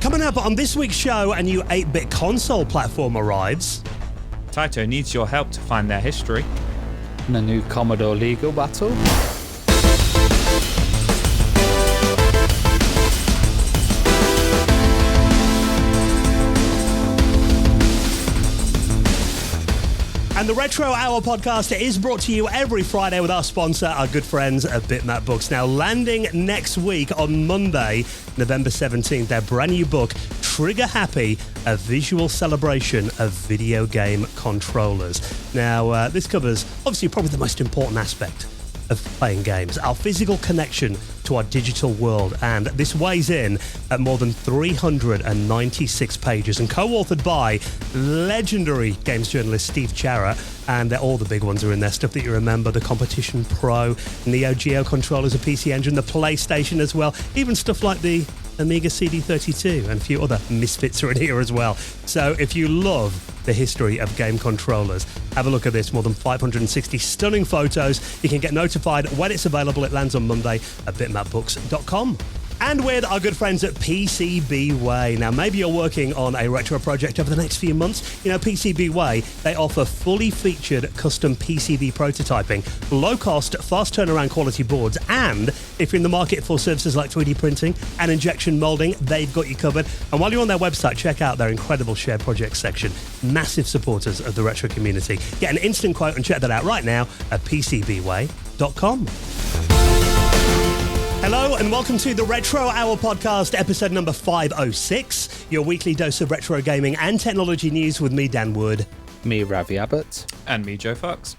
Coming up on this week's show, a new 8-bit console platform arrives. Taito needs your help to find their history. And a new Commodore legal battle. And the Retro Hour podcast is brought to you every Friday with our sponsor, our good friends at Bitmap Books. Now, landing next week on Monday, November 17th, their brand new book, Trigger Happy, a visual celebration of video game controllers. Now, this covers, obviously, probably the most important aspect of playing games, our physical connection to our digital world, and this weighs in at more than 396 pages and co-authored by legendary games journalist Steve Charra, and all the big ones are in there, stuff that you remember, the Competition Pro, Neo Geo controllers, a PC Engine, the PlayStation as well, even stuff like the Amiga CD32 and a few other misfits are in here as well. So if you love the history of game controllers, have a look at this. More than 560 stunning photos. You can get notified when it's available. It lands on Monday at bitmapbooks.com. And with our good friends at PCBWay. Now, maybe you're working on a retro project over the next few months. You know, PCBWay, they offer fully featured custom PCB prototyping, low-cost, fast turnaround quality boards, and if you're in the market for services like 3D printing and injection molding, they've got you covered. And while you're on their website, check out their incredible shared projects section. Massive supporters of the retro community. Get an instant quote and check that out right now at PCBWay.com. Hello and welcome to the Retro Hour podcast, episode number 506, your weekly dose of retro gaming and technology news with me, Dan Wood. Me, Ravi Abbott. And me, Joe Fox.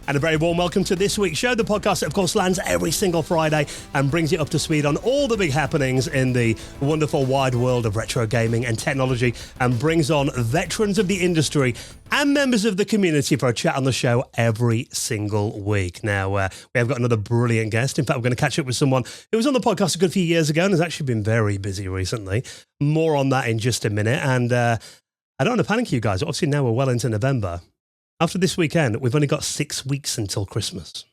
And a very warm welcome to this week's show, the podcast that, of course, lands every single Friday and brings you up to speed on all the big happenings in the wonderful wide world of retro gaming and technology, and brings on veterans of the industry and members of the community for a chat on the show every single week. Now, we have got another brilliant guest. In fact, we're going to catch up with someone who was on the podcast a good few years ago and has actually been very busy recently. More on that in just a minute. And I don't want to panic you guys. Obviously, now we're well into November. After this weekend, we've only got 6 weeks until Christmas.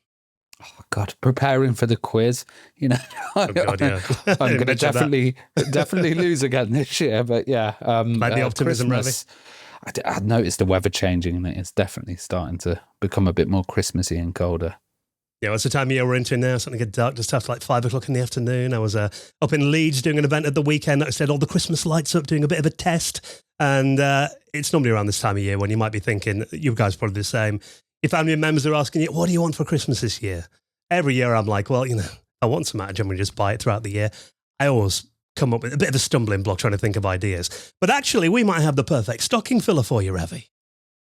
Oh, God, preparing for the quiz. You know, Oh, God, yeah. I'm going to definitely lose again this year. But yeah. Like the optimism, Christmas, I noticed the weather changing and it's definitely starting to become a bit more Christmassy and colder. Yeah, well, it's the time of year we're into now. It's starting to get dark just after like 5 o'clock in the afternoon. I was up in Leeds doing an event at the weekend that said all the Christmas lights up, doing a bit of a test. And it's normally around this time of year when you might be thinking, you guys are probably the same. Your family members are asking you, what do you want for Christmas this year? Every year I'm like, well, you know, I want some, I generally just buy it throughout the year. I always come up with a bit of a stumbling block trying to think of ideas. But actually, we might have the perfect stocking filler for you, Ravi.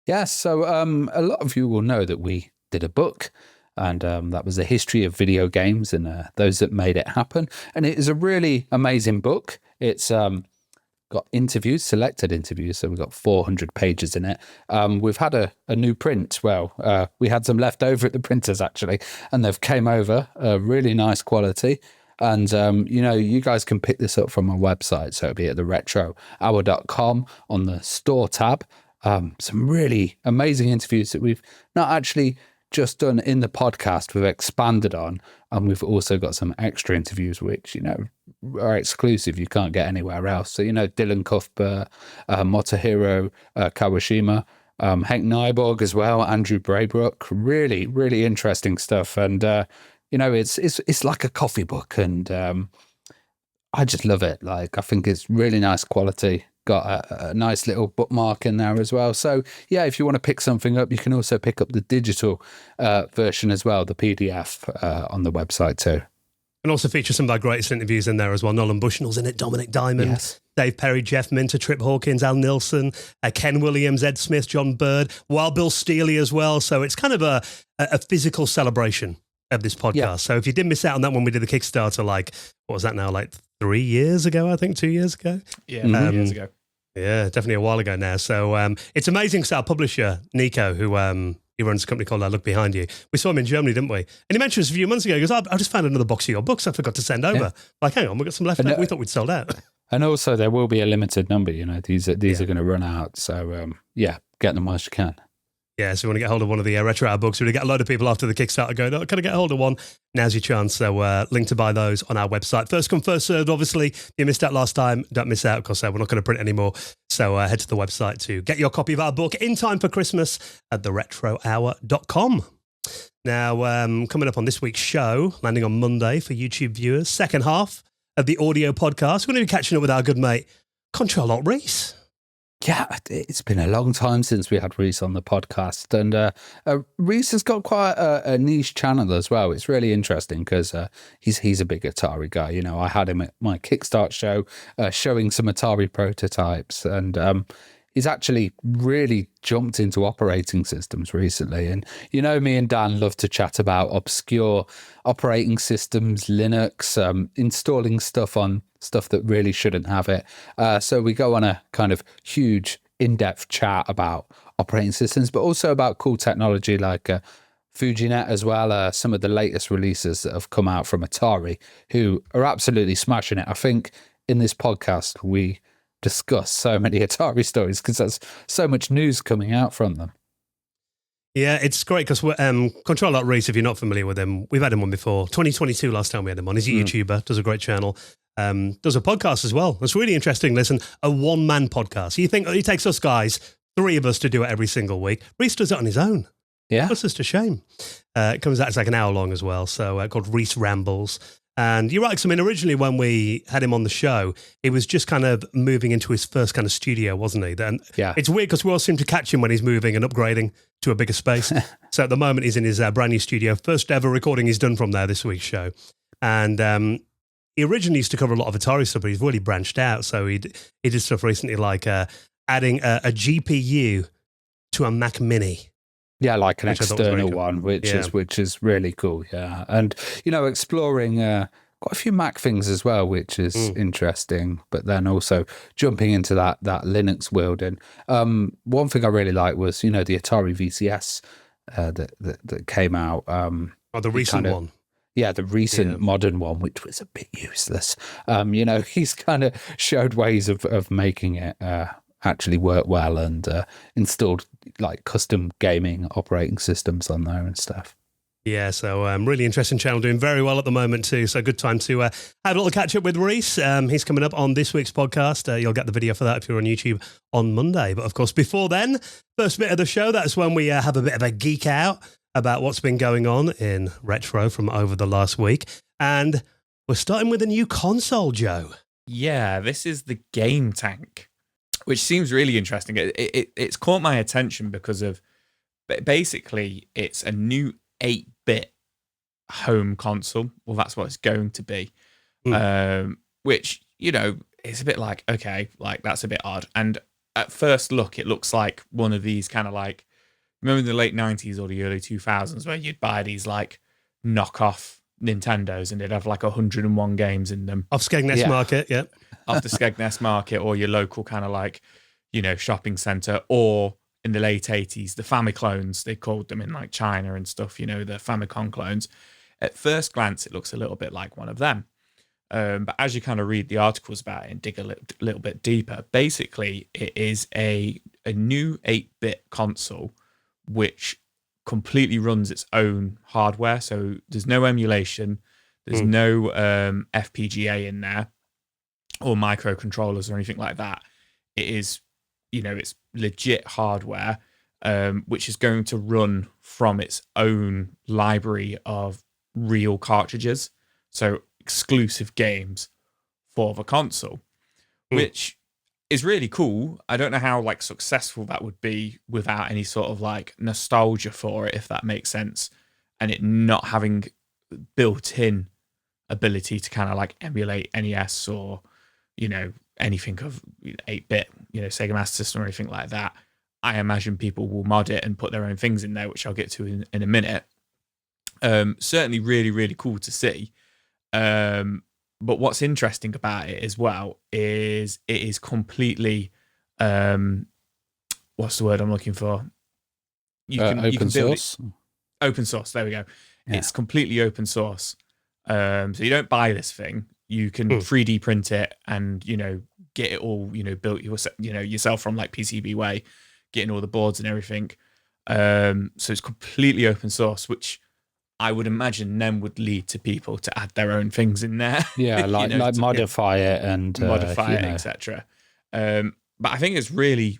Yeah, so a lot of you will know that we did a book. And that was the history of video games and those that made it happen. And it is a really amazing book. It's got interviews, selected interviews. So we've got 400 pages in it. We've had a new print. Well, we had some left over at the printers, actually. And they've came over, really nice quality. And, you know, you guys can pick this up from our website. So it'll be at the retrohour.com on the store tab. Some really amazing interviews that we've not actually just done in the podcast, we've expanded on, and we've also got some extra interviews which, you know, are exclusive. You can't get anywhere else. So, you know, Dylan Cuthbert, Motohiro Kawashima, Hank Nyborg as well, Andrew Braybrook. Really, really interesting stuff. And, you know, it's like a coffee book, and I just love it. Like, I think it's really nice quality. Got a nice little bookmark in there as well. So, yeah, if you want to pick something up, you can also pick up the digital version as well, the PDF on the website too. And also features some of our greatest interviews in there as well. Nolan Bushnell's in it, Dominic Diamond, Yes. Dave Perry, Jeff Minter, Trip Hawkins, Al Nilsson, Ken Williams, Ed Smith, John Bird, Wild Bill Steely as well. So it's kind of a physical celebration of this podcast. Yeah. So if you did miss out on that when we did the Kickstarter, like, what was that now, like 3 years ago, I think, 2 years ago? Yeah, 3 years ago. Yeah, definitely a while ago now. So it's amazing because our publisher, Nico, who he runs a company called Look Behind You, we saw him in Germany, didn't we? And he mentioned us a few months ago, he goes, I just found another box of your books I forgot to send over. Yeah. Like, hang on, we've got some left over. We thought we'd sold out. And also there will be a limited number, you know, these are going to run out. So, yeah, get them whilst you can. Yeah, so you want to get hold of one of the Retro Hour books. We're going to get a load of people after the Kickstarter going, oh, can I get hold of one? Now's your chance. So link to buy those on our website. First come, first served, obviously. If you missed out last time, don't miss out, because we're not going to print anymore. So head to the website to get your copy of our book in time for Christmas at theretrohour.com. Now, coming up on this week's show, landing on Monday for YouTube viewers, second half of the audio podcast, we're going to be catching up with our good mate, Control Alt Reese. Yeah, it's been a long time since we had Reese on the podcast, and Reese has got quite a niche channel as well. It's really interesting because he's a big Atari guy. You know, I had him at my Kickstart show showing some Atari prototypes, and he's actually really jumped into operating systems recently. And you know, me and Dan love to chat about obscure operating systems, Linux, installing stuff on stuff that really shouldn't have it. So we go on a kind of huge in-depth chat about operating systems, but also about cool technology like Fujinet as well, some of the latest releases that have come out from Atari, who are absolutely smashing it. I think in this podcast, we discuss so many Atari stories because there's so much news coming out from them. Yeah, it's great because Control Alt Reese, if you're not familiar with him, we've had him on before. 2022 last time we had him on. He's a YouTuber, does a great channel. Does a podcast as well. It's really interesting. Listen, a one-man podcast. You think it takes us guys, 3 of us, to do it every single week. Reese does it on his own. Yeah. Puts us to shame. It comes out, it's like an hour long as well. So called Reese Rambles. And you're right, 'cause I mean, originally when we had him on the show, he was just kind of moving into his first kind of studio, wasn't he? Then yeah. It's weird because we all seem to catch him when he's moving and upgrading to a bigger space. So at the moment, he's in his brand new studio. First ever recording he's done from there this week's show. And he originally used to cover a lot of Atari stuff, but he's really branched out. So he did stuff recently like adding a GPU to a Mac Mini. Yeah, like an external one, which is really cool. Yeah, and you know, exploring quite a few Mac things as well, which is interesting. But then also jumping into that Linux world. And one thing I really liked was, you know, the Atari VCS that came out. The recent one. Yeah, the recent modern one, which was a bit useless. You know, he's kind of showed ways of making it actually work well, and installed like custom gaming operating systems on there and stuff. Yeah, so really interesting channel, doing very well at the moment too. So good time to have a little catch up with Reese. He's coming up on this week's podcast. You'll get the video for that if you're on YouTube on Monday. But of course, before then, first bit of the show, that's when we have a bit of a geek out about what's been going on in retro from over the last week. And we're starting with a new console, Joe. Yeah, this is the Game Tank, which seems really interesting. It's caught my attention because of, basically, it's a new 8-bit home console. Well, that's what it's going to be. Which, you know, it's a bit like, okay, like that's a bit odd. And at first look, it looks like one of these kind of like, remember in the late 90s or the early 2000s where you'd buy these like knockoff Nintendos and they'd have like 101 games in them. Off Skegness Market, yeah. Off the Skegness Market or your local kind of like, you know, shopping centre, or in the late 80s, the Famiclones, they called them in like China and stuff, you know, the Famicom clones. At first glance, it looks a little bit like one of them. But as you kind of read the articles about it and dig a little bit deeper, basically it is a new 8-bit console which completely runs its own hardware. So there's no emulation, there's no FPGA in there or microcontrollers or anything like that. It is, you know, it's legit hardware, which is going to run from its own library of real cartridges. So exclusive games for the console, which is really cool. I don't know how like successful that would be without any sort of like nostalgia for it, if that makes sense, and it not having built-in ability to kind of like emulate NES or, you know, anything of 8-bit, you know, Sega Master System or anything like that. I imagine people will mod it and put their own things in there, which I'll get to in a minute. Certainly really, really cool to see. But what's interesting about it as well is it is completely, what's the word I'm looking for? Open source. Open source. There we go. Yeah. It's completely open source. So you don't buy this thing. You can 3D print it and, you know, get it all, you know, built yourself from like PCBWay, getting all the boards and everything. So it's completely open source, which I would imagine then would lead to people to add their own things in there. Yeah, like modify it and modify it, etc. But I think it's really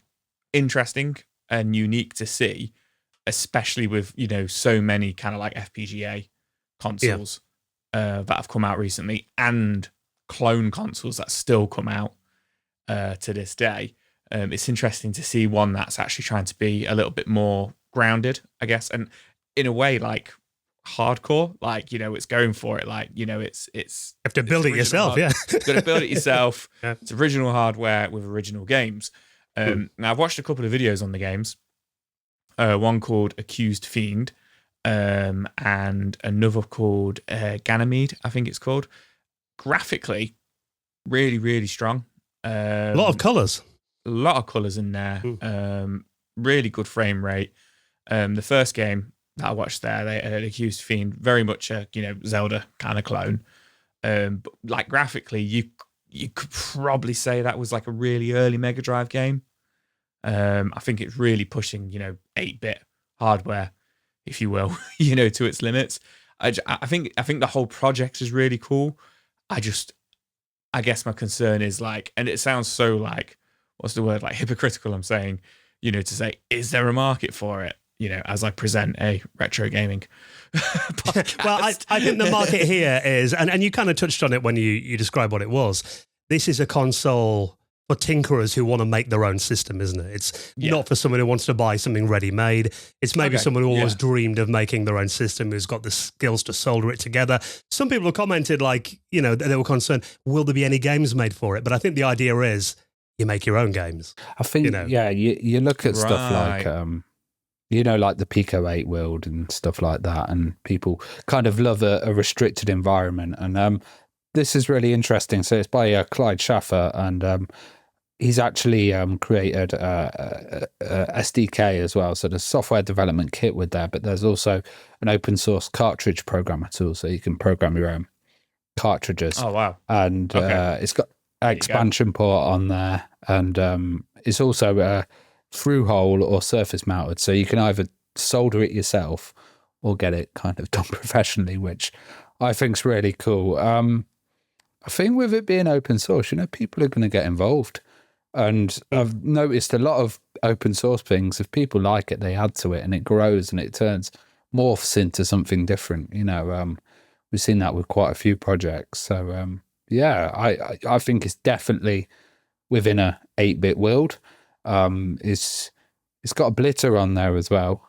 interesting and unique to see, especially with so many kind of like FPGA consoles that have come out recently and clone consoles that still come out to this day. It's interesting to see one that's actually trying to be a little bit more grounded, I guess, and in a way like hardcore, like it's going for it, like it's you have to build it yourself. You've got to build it yourself. It's original hardware with original games. Now I've watched a couple of videos on the games, one called Accused Fiend, and another called Ganymede, I think it's called. Graphically really, really strong. A lot of colours in there. Really good frame rate. The first game that I watched there, they had Accused Fiend, very much a Zelda kind of clone. But like graphically, you could probably say that was like a really early Mega Drive game. I think it's really pushing 8-bit hardware, if you will, to its limits. I think the whole project is really cool. I guess my concern is like, and it sounds so like, what's the word, like hypocritical I'm saying, to say, is there a market for it? As I present a retro gaming podcast. Well, I think the market here is, and you kind of touched on it when you described what it was. This is a console for tinkerers who want to make their own system, isn't it? It's not for someone who wants to buy something ready-made. It's maybe someone who always dreamed of making their own system, who's got the skills to solder it together. Some people have commented like, they were concerned, will there be any games made for it? But I think the idea is you make your own games. I think, you look at stuff like... like the Pico 8 world and stuff like that, and people kind of love a restricted environment. And this is really interesting. So it's by Clyde Schaffer, and he's actually created a SDK as well. So there's software development kit with there, but there's also an open source cartridge programmer tool, so you can program your own cartridges. Oh, wow. And it's got expansion port on there, and it's also through hole or surface mounted, so you can either solder it yourself or get it kind of done professionally, which I think is really cool. I think with it being open source, people are going to get involved, and I've noticed a lot of open source things, if people like it, they add to it and it grows and it morphs into something different. We've seen that with quite a few projects. So I think it's definitely within a 8-bit world. It's got a blitter on there as well,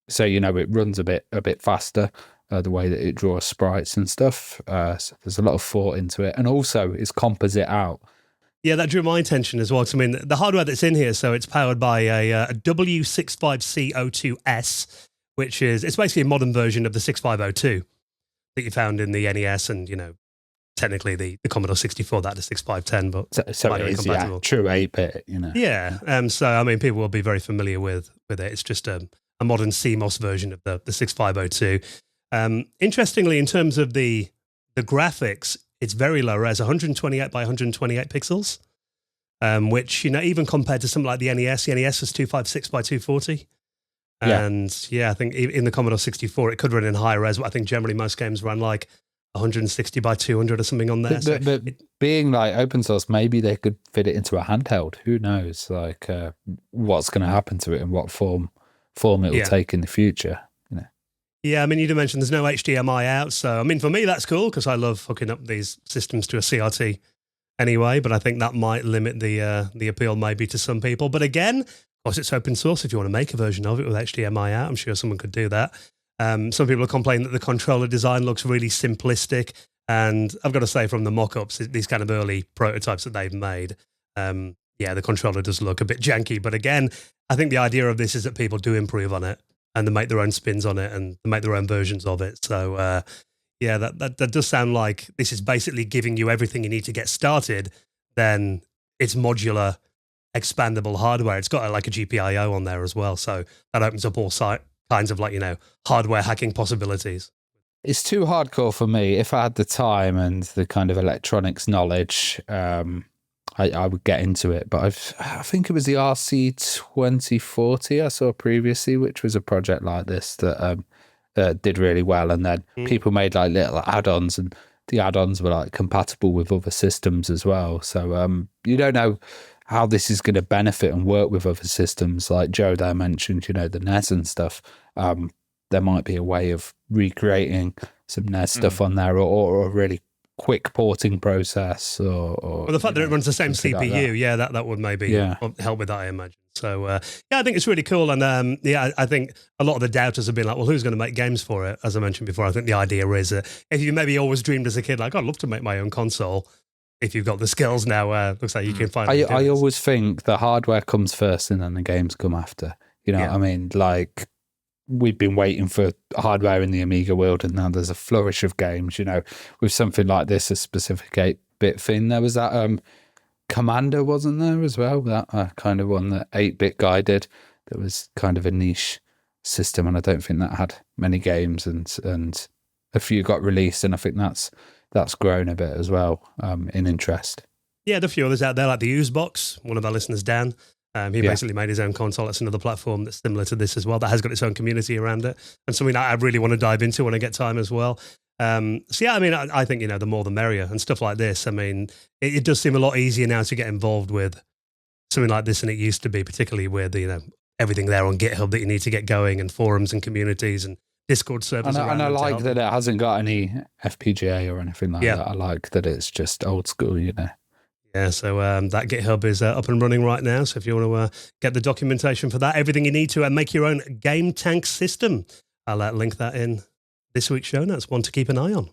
so it runs a bit faster, the way that it draws sprites and stuff. So there's a lot of thought into it, and also it's composite out. Yeah, that drew my attention as well. 'Cause, I mean, the hardware that's in here, so it's powered by a W65C02S, it's basically a modern version of the 6502 that you found in the NES, and technically the Commodore 64, that is 6510, but so it is true 8-bit, Yeah, so I mean, people will be very familiar with it. It's just a modern CMOS version of the 6502. Interestingly, in terms of the graphics, it's very low res, 128 by 128 pixels, which even compared to something like the NES was 256 by 240. And I think in the Commodore 64, it could run in high res, but I think generally most games run like 160 by 200 or something on there. But being like open source, maybe they could fit it into a handheld. Who knows? Like what's going to happen to it and what form it will take in the future. Yeah, I mean, you did mention there's no HDMI out, so I mean, for me that's cool because I love hooking up these systems to a CRT anyway. But I think that might limit the appeal maybe to some people. But again, of course, it's open source. If you want to make a version of it with HDMI out, I'm sure someone could do that. Some people are complaining that the controller design looks really simplistic. And I've got to say, from the mock-ups, these kind of early prototypes that they've made, the controller does look a bit janky. But again, I think the idea of this is that people do improve on it and they make their own spins on it and they make their own versions of it. So, that does sound like this is basically giving you everything you need to get started. Then it's modular, expandable hardware. It's got like a GPIO on there as well. So that opens up all kinds of hardware hacking possibilities. It's too hardcore for me. If I had the time and the kind of electronics knowledge, I would get into it. But I think it was the RC 2040 I saw previously, which was a project like this that did really well. And then people made like little add-ons, and the add-ons were like compatible with other systems as well. So you don't know how this is going to benefit and work with other systems. Like Joe there mentioned, the NES and stuff. There might be a way of recreating some NES stuff on there, or a really quick porting process, or well, the fact that it runs the same CPU, like that would maybe help with that, I imagine. So I think it's really cool, and I think a lot of the doubters have been like, well, who's going to make games for it? As I mentioned before, I think the idea is that if you maybe always dreamed as a kid, like, I'd love to make my own console. If you've got the skills now, looks like you can find. I always think the hardware comes first, and then the games come after. You know what I mean? Like, we've been waiting for hardware in the Amiga world, and now there's a flourish of games, with something like this, a specific 8-bit thing. There was that Commander, wasn't there, as well? That kind of one that 8-bit guy did. That was kind of a niche system, and I don't think that had many games, and a few got released, and I think that's grown a bit as well in interest. Yeah, there are a few others out there, like the Oozebox, one of our listeners, Dan. He basically made his own console. That's another platform that's similar to this as well, that has got its own community around it, and something that I really want to dive into when I get time as well. I think, the more the merrier, and stuff like this. I mean, it does seem a lot easier now to get involved with something like this than it used to be, particularly with, everything there on GitHub that you need to get going, and forums and communities and Discord servers. And I like that it hasn't got any FPGA or anything like that. I like that it's just old school, Yeah, so that GitHub is up and running right now. So if you want to get the documentation for that, everything you need to make your own game tank system, I'll link that in this week's show notes. One to keep an eye on.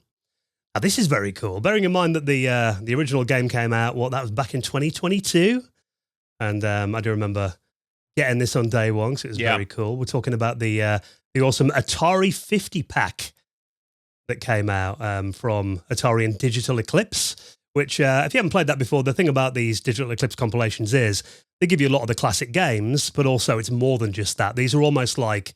Now, this is very cool. Bearing in mind that the original game came out, that was back in 2022. And I do remember getting this on day one, so it was very cool. We're talking about the awesome Atari 50 pack that came out from Atari and Digital Eclipse. Which, if you haven't played that before, the thing about these Digital Eclipse compilations is they give you a lot of the classic games, but also it's more than just that. These are almost like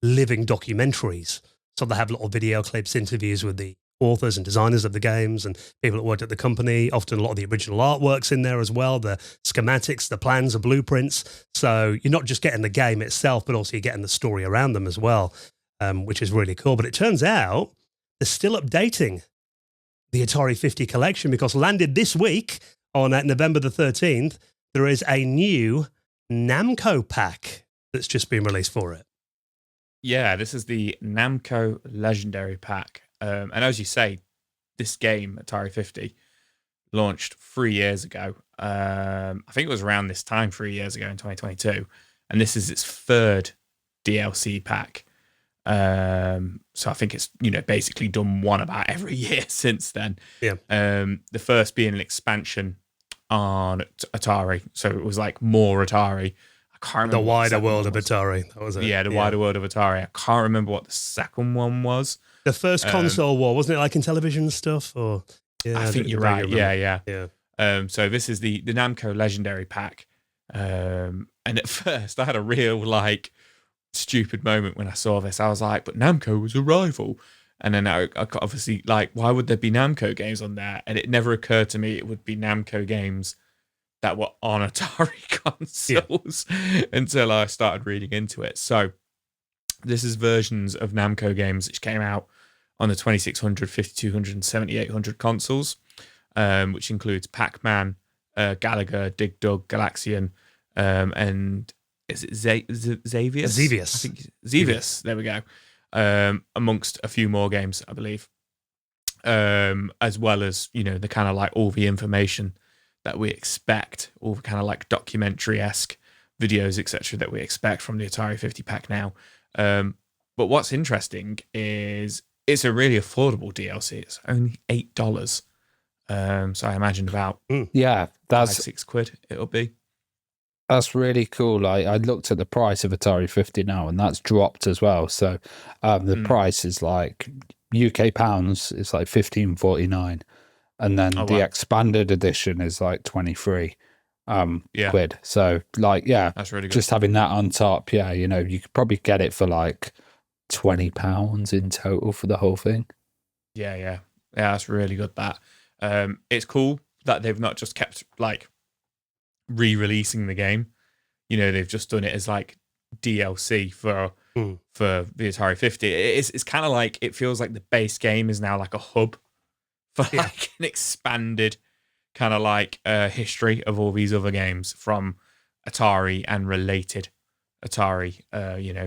living documentaries. So they have little video clips, interviews with the authors and designers of the games and people that worked at the company. Often a lot of the original artwork's in there as well, the schematics, the plans, the blueprints. So you're not just getting the game itself, but also you're getting the story around them as well, which is really cool. But it turns out they're still updating the Atari 50 collection, because landed this week on November the 13th, there is a new Namco pack that's just been released for it. Yeah, this is the Namco Legendary Pack. And as you say, this game, Atari 50, launched 3 years ago. I think it was around this time 3 years ago in 2022. And this is its third DLC pack. So I think it's, basically done one about every year since then. Yeah. The first being an expansion on Atari. So it was like more Atari. I can't remember. The Wider World of Atari. That was it. Yeah, the Wider World of Atari. I can't remember what the second one was. The first console war, wasn't it like in television stuff? Or I think you're right. Yeah. So this is the Namco Legendary Pack. And at first I had a real stupid moment when I saw this. I was like, but Namco was a rival. And then I got obviously why would there be Namco games on there? And it never occurred to me it would be Namco games that were on Atari consoles until I started reading into it. So this is versions of Namco games which came out on the 2600, 5200, and 7800 consoles, which includes Pac-Man, Galaga, Dig Dug, Galaxian, and is it Xavius? Xevious. I think Xevious. There we go. Amongst a few more games, I believe. As well as, the kind of all the information that we expect, all the kind of documentary-esque videos, etc., that we expect from the Atari 50 pack now. But what's interesting is it's a really affordable DLC. It's only $8. So I imagine about that's £5-6 it'll be. That's really cool. I looked at the price of Atari 50 now, and that's dropped as well. So the price is UK pounds, it's $15.49, and then the expanded edition is 23 quid. So that's really good. Just having that on top, you could probably get it for £20 in total for the whole thing. Yeah, that's really good. That it's cool that they've not just kept re-releasing the game. You know, they've just done it as like DLC for the Atari 50. It's kind of like, it feels like the base game is now like a hub for like an expanded kind of like history of all these other games from Atari and related Atari,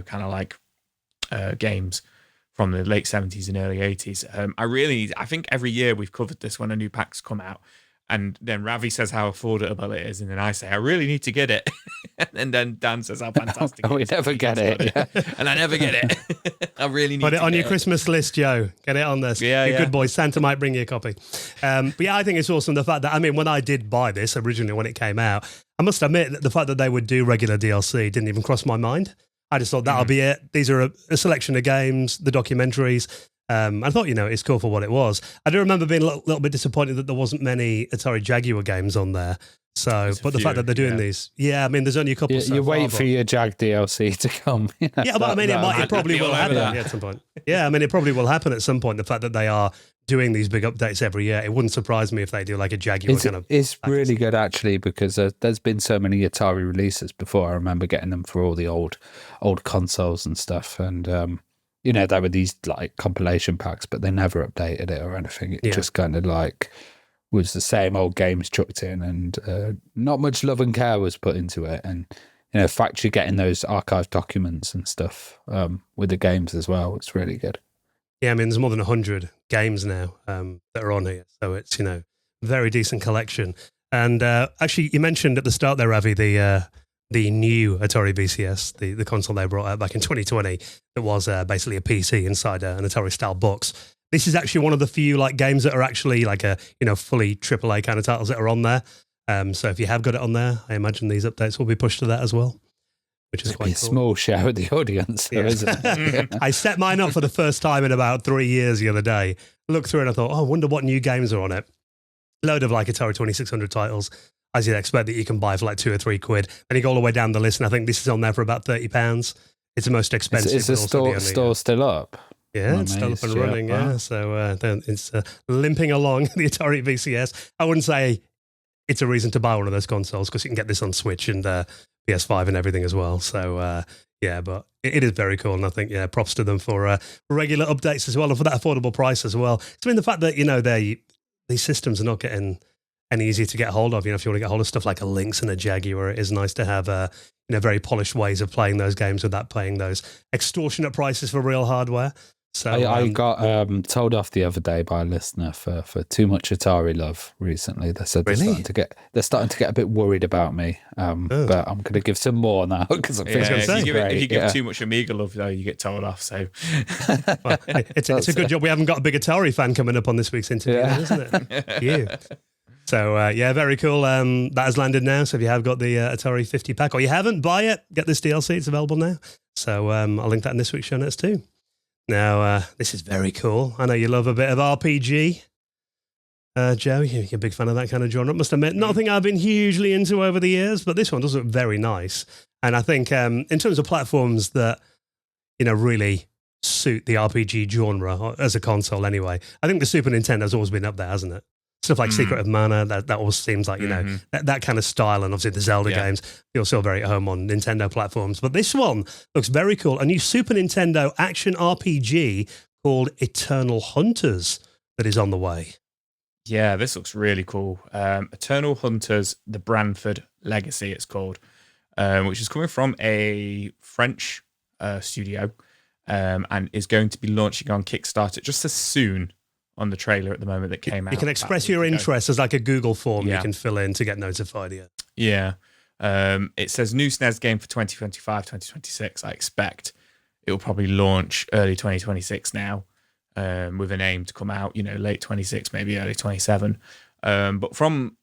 kind of like games from the late 70s and early 80s. I think every year we've covered this when a new pack's come out. And then Ravi says how affordable it is, and then I say I really need to get it, and then Dan says how fantastic. We never get it, and I never get it. I really need. Put to it on get your Christmas list, Joe. Get it on this. Yeah, You're yeah. good boy. Santa might bring you a copy. But yeah, I think it's awesome the fact that when I did buy this originally when it came out, I must admit that the fact that they would do regular DLC didn't even cross my mind. I just thought that'll be it. These are a selection of games, the documentaries. I thought, it's cool for what it was. I do remember being a little bit disappointed that there wasn't many Atari Jaguar games on there. So, but the fact that they're doing these, there's only a couple. You wait for your Jag DLC to come. But it probably will happen at some point. Yeah, it probably will happen at some point. The fact that they are doing these big updates every year, it wouldn't surprise me if they do like a Jaguar kind of. It's really good actually, because there's been so many Atari releases before. I remember getting them for all the old consoles and stuff, and there were these like compilation packs, but they never updated it or anything. It just kind of like was the same old games chucked in, and not much love and care was put into it. And the fact you're getting those archived documents and stuff with the games as well, it's really good. Yeah, there's more than 100 games now that are on here, so it's very decent collection. And actually, you mentioned at the start there, Ravi, the new Atari VCS, the console they brought out back in 2020, that was basically a PC inside an Atari-style box. This is actually one of the few like games that are actually like a fully AAA kind of titles that are on there. So if you have got it on there, I imagine these updates will be pushed to that as well, which is quite cool. A small share of the audience, though, isn't it? I set mine up for the first time in about 3 years the other day. Looked through and I thought, I wonder what new games are on it. Load of like Atari 2600 titles, as you'd expect, that you can buy for like £2 or £3. And you go all the way down the list, and I think this is on there for about £30. It's the most expensive. Is the store still up? Yeah, it's still up and running. Yeah, so then it's limping along the Atari VCS. I wouldn't say it's a reason to buy one of those consoles, because you can get this on Switch and PS5 and everything as well. So but it is very cool, and I think props to them for regular updates as well, and for that affordable price as well. The fact that these systems are not getting any easier to get hold of. If you want to get hold of stuff like a Lynx and a Jaguar, it is nice to have very polished ways of playing those games without paying those extortionate prices for real hardware. So I got told off the other day by a listener for too much Atari love recently. They said they're starting to get a bit worried about me. But I'm going to give some more now, because I think if you give too much Amiga love, though, you get told off. So it's a good job we haven't got a big Atari fan coming up on this week's interview, isn't it? You. So, very cool. That has landed now. So if you have got the Atari 50 pack, or you haven't, buy it. Get this DLC. It's available now. So I'll link that in this week's show notes too. Now, this is very cool. I know you love a bit of RPG. Joe, you're a big fan of that kind of genre. I must admit, nothing I've been hugely into over the years, but this one does look very nice. And I think in terms of platforms that, really suit the RPG genre, as a console anyway, I think the Super Nintendo's always been up there, hasn't it? Stuff like Secret of Mana, that always seems like, that kind of style. And obviously the Zelda games feel still very at home on Nintendo platforms. But this one looks very cool. A new Super Nintendo action RPG called Eternal Hunters that is on the way. Yeah, this looks really cool. Eternal Hunters, The Branford Legacy, it's called, which is coming from a French studio and is going to be launching on Kickstarter just as soon on the trailer at the moment that came out. You can express your interest as like a Google form you can fill in to get notified. Yeah. It says new SNES game for 2025, 2026. I expect it will probably launch early 2026 now, with an aim to come out, late 26, maybe early 27. But from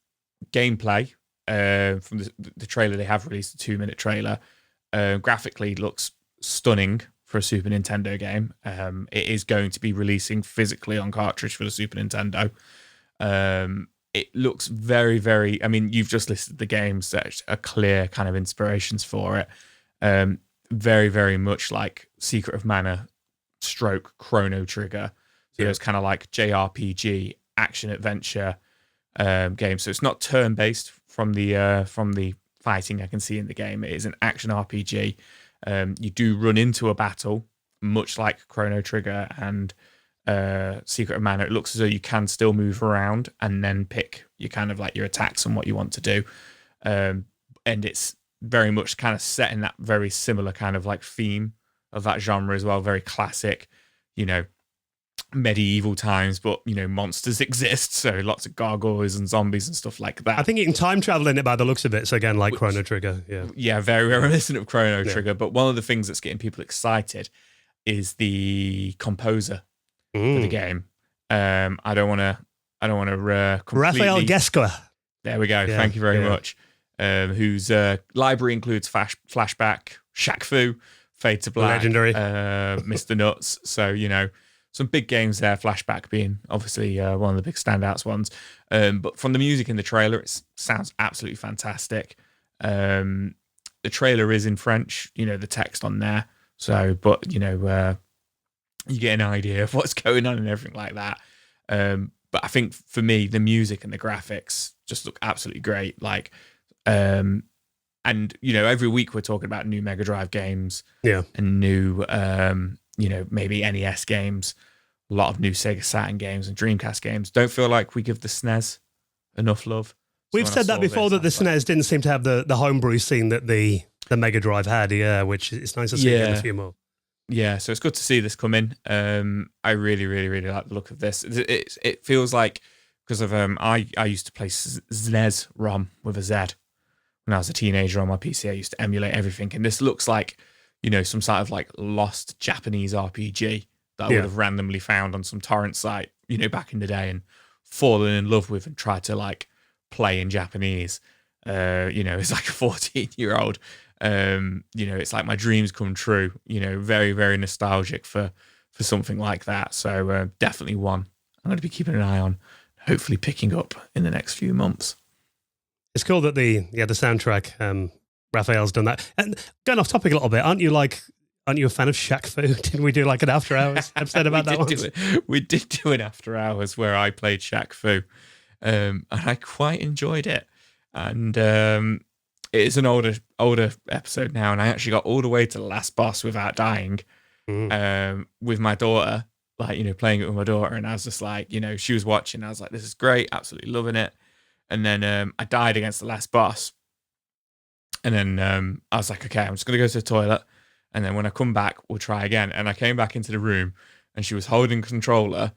gameplay, from the trailer they have released, a 2-minute trailer, graphically looks stunning for a Super Nintendo game. It is going to be releasing physically on cartridge for the Super Nintendo. It looks very, very... you've just listed the games that are clear kind of inspirations for it. Very, very much like Secret of Mana / Chrono Trigger. So it's kind of like JRPG, action-adventure game. So it's not turn-based from the fighting I can see in the game. It is an action RPG. You do run into a battle, much like Chrono Trigger and Secret of Mana. It looks as though you can still move around and then pick your kind of like your attacks and what you want to do. And it's very much kind of set in that very similar kind of like theme of that genre as well. Very classic, medieval times, but monsters exist, so lots of gargoyles and zombies and stuff like that. I think you can time travel in it by the looks of it. So again, like Chrono Trigger, very reminiscent of Chrono Trigger. But one of the things that's getting people excited is the composer for the game. I don't want to completely... Raphael Gesca. There we go. Yeah, Thank you very much. Whose library includes Flashback, Shaq Fu, Fade to Black, legendary, Mr. Nuts. So some big games there, Flashback being obviously one of the big standouts ones. But from the music in the trailer, it sounds absolutely fantastic. The trailer is in French, the text on there. So, but, you get an idea of what's going on and everything like that. But I think for me, the music and the graphics just look absolutely great. Like, and, every week we're talking about new Mega Drive games and new, maybe NES games, a lot of new Sega Saturn games and Dreamcast games. Don't feel like we give the SNES enough love. We've said that before, that the SNES didn't seem to have the homebrew scene that the Mega Drive had, which it's nice to see again a few more. Yeah, so it's good to see this come in. I really, really, really like the look of this. It feels like, because of I used to play SNES ROM with a Z when I was a teenager on my PC. I used to emulate everything, and this looks like some sort of like lost Japanese RPG that I would have randomly found on some torrent site, back in the day, and fallen in love with and tried to like play in Japanese. It's like a 14-year-old. It's like my dreams come true. Very, very nostalgic for something like that. So definitely one I'm going to be keeping an eye on, hopefully picking up in the next few months. It's cool that the soundtrack, Raphael's done that. And going off topic a little bit, aren't you a fan of Shaq Fu? Didn't we do like an after hours episode about that one? We did do an after hours where I played Shaq Fu, and I quite enjoyed it. And it is an older episode now, and I actually got all the way to the last boss without dying, with my daughter, like, playing it with my daughter, and I was just like, she was watching, I was like, this is great, absolutely loving it. And then I died against the last boss, and then I was like, okay, I'm just going to go to the toilet, and then when I come back, we'll try again. And I came back into the room, and she was holding the controller,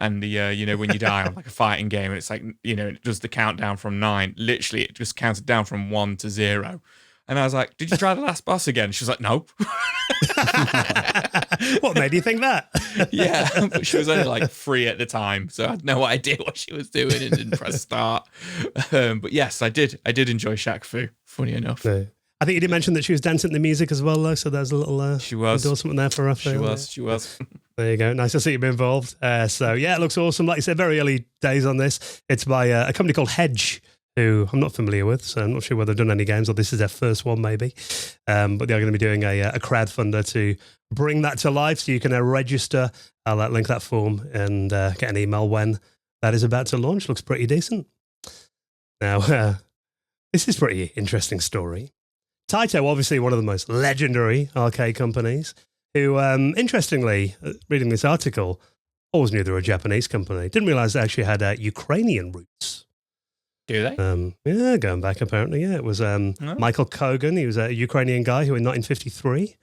and the when you die on like a fighting game, and it's like, it does the countdown from 9. Literally, it just counted down from 1 to 0. And I was like, did you try the last boss again? She was like, no. What made you think that? Yeah, but she was only like 3 at the time, so I had no idea what she was doing and didn't press start. But yes, I did enjoy Shaq Fu, funny enough. No. I think you did mention that she was dancing to the music as well, though, so there's a little she was endorsement there for Raphael. She was. There you go. Nice to see you be involved. So yeah, it looks awesome. Like you said, very early days on this. It's by a company called Hedge, who I'm not familiar with, so I'm not sure whether they've done any games or this is their first one maybe. But they're going to be doing a crowdfunder to bring that to life, so you can register. I'll link that form and get an email when that is about to launch. Looks pretty decent. Now, this is a pretty interesting story. Taito, obviously one of the most legendary arcade companies, who, interestingly, reading this article, always knew they were a Japanese company. Didn't realize they actually had Ukrainian roots. Do they? Yeah, going back apparently. Yeah, it was Michael Kogan. He was a Ukrainian guy who in 1953,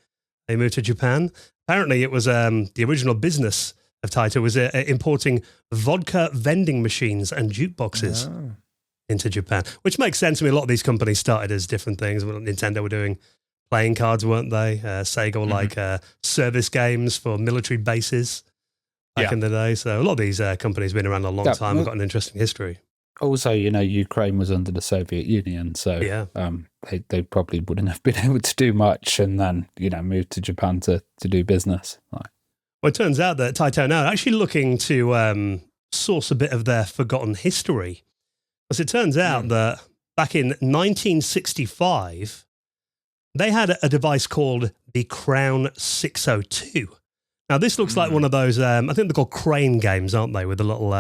they moved to Japan. Apparently it was the original business of Taito was importing vodka vending machines and jukeboxes into Japan, which makes sense. I mean, a lot of these companies started as different things. Nintendo were doing playing cards, weren't they? Sega were like service games for military bases back in the day. So a lot of these companies have been around a long time and got an interesting history. Also, Ukraine was under the Soviet Union, so they probably wouldn't have been able to do much, and then moved to Japan to do business. Well, it turns out that Taito now are actually looking to source a bit of their forgotten history. Because it turns out that back in 1965, they had a device called the Crown 602. Now, this looks like one of those, I think they're called crane games, aren't they? With the little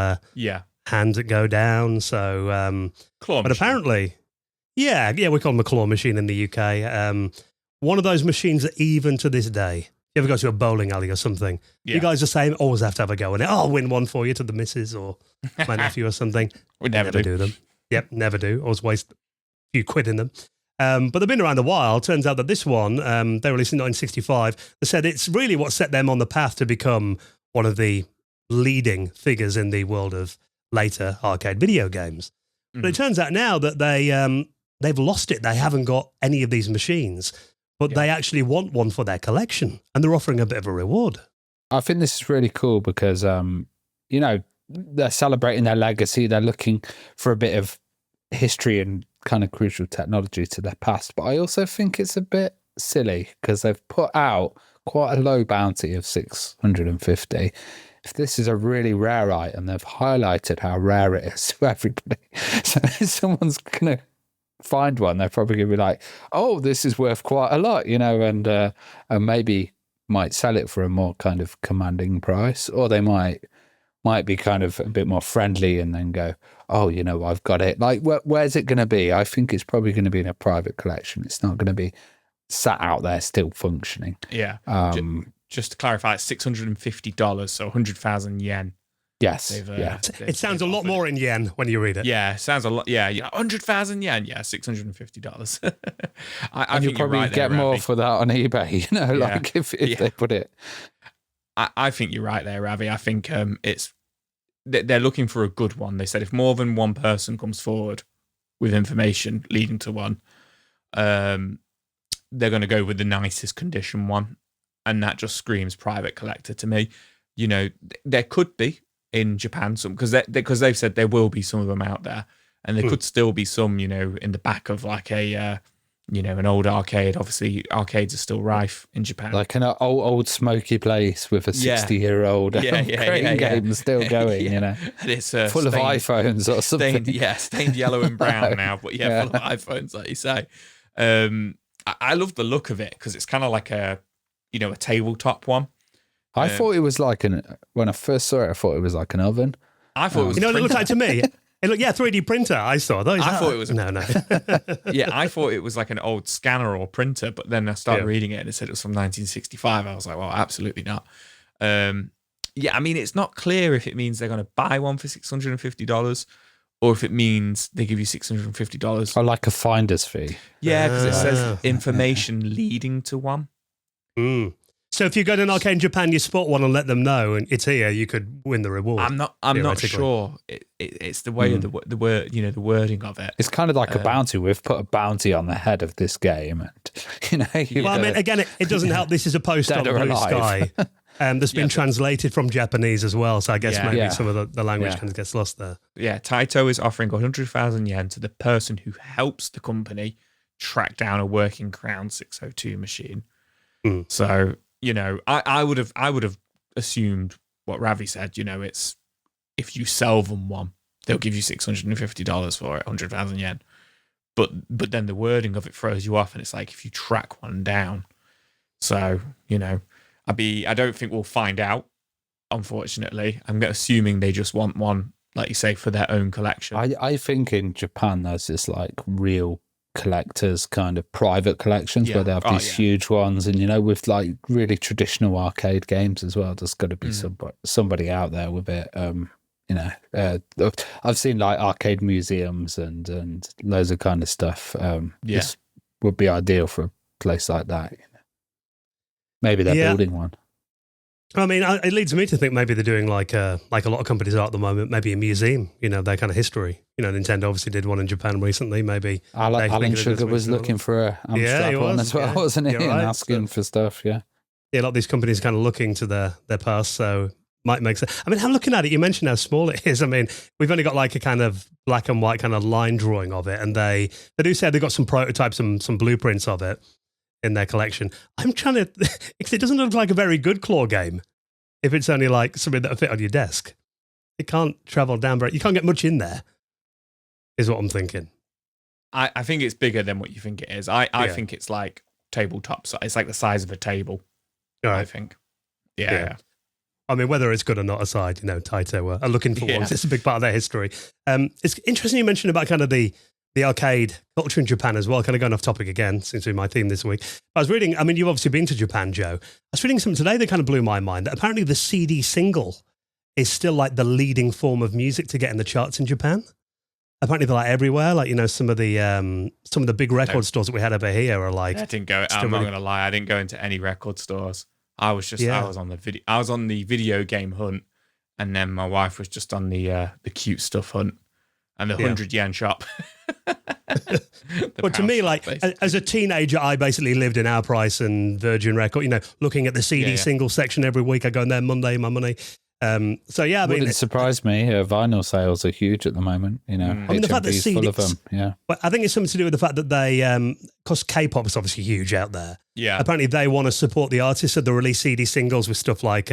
hands that go down. So, claw but machine. apparently, Yeah, we call them a claw machine in the UK. One of those machines that even to this day, you ever go to a bowling alley or something, you guys are saying, always have to have a go in it. Oh, I'll win one for you to the missus or my nephew or something. We never do them. Yep, never do. Always waste a few quid in them. But they've been around a while. Turns out that this one, they released in 1965. They said it's really what set them on the path to become one of the leading figures in the world of later arcade video games. But it turns out now that they've lost it. They haven't got any of these machines, but they actually want one for their collection, and they're offering a bit of a reward. I think this is really cool because, they're celebrating their legacy. They're looking for a bit of history and kind of crucial technology to their past. But I also think it's a bit silly because they've put out quite a low bounty of 650. If this is a really rare item, they've highlighted how rare it is to everybody. So if someone's going to find one, they're probably going to be like, oh, this is worth quite a lot, and maybe might sell it for a more kind of commanding price, or they might be kind of a bit more friendly and then go, oh, I've got it. Like, where's it going to be? I think it's probably going to be in a private collection. It's not going to be sat out there still functioning. Yeah. Just to clarify, it's $650, so 100,000 yen. Yes. It sounds a lot more in yen when you read it. Yeah, it sounds a lot. Yeah, 100,000 yen. Yeah, $650. I and you'll think probably you're right get there, more Ravi. for that on eBay, like if they put it. I think you're right there, Ravi. I think they're looking for a good one. They said if more than one person comes forward with information leading to one, they're going to go with the nicest condition one. And that just screams private collector to me. There could be in Japan some because they've said there will be some of them out there, and there could still be some, in the back of like a an old arcade. Obviously, arcades are still rife in Japan, like an old smoky place with a 60-year-old game still going. And it's full of iPhones or something. Stained yellow and brown now, but full of iPhones, like you say. I love the look of it because it's kind of like a tabletop one. I thought it was like when I first saw it, I thought it was like an oven. I thought it was. What it looked like to me. It looked 3D printer. I saw those. I thought it was no. I thought it was like an old scanner or printer, but then I started reading it and it said it was from 1965. I was like, well, absolutely not. It's not clear if it means they're going to buy one for $650 or if it means they give you $650. Or like a finder's fee. Yeah, because it says information leading to one. So if you go to an arcade in Japan, you spot one and let them know, and it's here, you could win the reward. I'm not sure. It's the way of the word, the wording of it. It's kind of like a bounty. We've put a bounty on the head of this game, and again, it doesn't help. This is a post on Blue Sky. That's been translated from Japanese as well, so I guess maybe some of the language kind of gets lost there. Yeah, Taito is offering 100,000 yen to the person who helps the company track down a working Crown 602 machine. So, I would have assumed what Ravi said. It's if you sell them one, they'll give you $650 for it, 100,000 yen. But then the wording of it throws you off, and it's like if you track one down. So I don't think we'll find out. Unfortunately, I'm assuming they just want one, like you say, for their own collection. I think in Japan there's this like real collectors kind of private collections where they have these huge ones, and with like really traditional arcade games as well. There's got to be somebody out there with it. I've seen like arcade museums and loads of kind of stuff. This would be ideal for a place like that. Maybe they're building one. I mean, it leads me to think maybe they're doing like a lot of companies are at the moment, maybe a museum, their kind of history. Nintendo obviously did one in Japan recently, maybe. Alan Sugar was looking for a Amstrad one as well, wasn't he? And asking for stuff, Yeah, a lot of these companies kind of looking to their past, so might make sense. I mean, I'm looking at it, you mentioned how small it is. I mean, we've only got like a kind of black and white kind of line drawing of it, and they do say they've got some prototypes, some blueprints of it in their collection. I'm trying to, because it doesn't look like a very good claw game if it's only like something that'll fit on your desk. It can't travel down, you can't get much in there, is what I'm thinking. I think it's bigger than what you think it is. I think it's like tabletop. So it's like the size of a table, I think. Yeah. I mean, whether it's good or not aside, Taito are looking for ones. It's a big part of their history. It's interesting you mentioned about kind of the the arcade culture in Japan as well. Kind of going off topic again, seems to be my theme this week. I was reading, I mean, you've obviously been to Japan, Joe. I was reading something today that kind of blew my mind, that apparently the CD single is still like the leading form of music to get in the charts in Japan. Apparently they're like everywhere. Like, you know, some of the big record stores that we had over here are like... I didn't go, I'm not going to lie, I didn't go into any record stores. I was on the video game hunt, and then my wife was just on the cute stuff hunt and the 100 yen shop. But to me, like, as a teenager, I basically lived in Our Price and Virgin Record, you know, looking at the CD single section every week. I go in there Monday, my money. So yeah, I mean, wouldn't surprise me. Vinyl sales are huge at the moment. You know, I mean, the fact that CDs, full of them. Yeah, but I think it's something to do with the fact that they, because K-pop is obviously huge out there. Yeah, apparently they want to support the artists, so they release CD singles with stuff like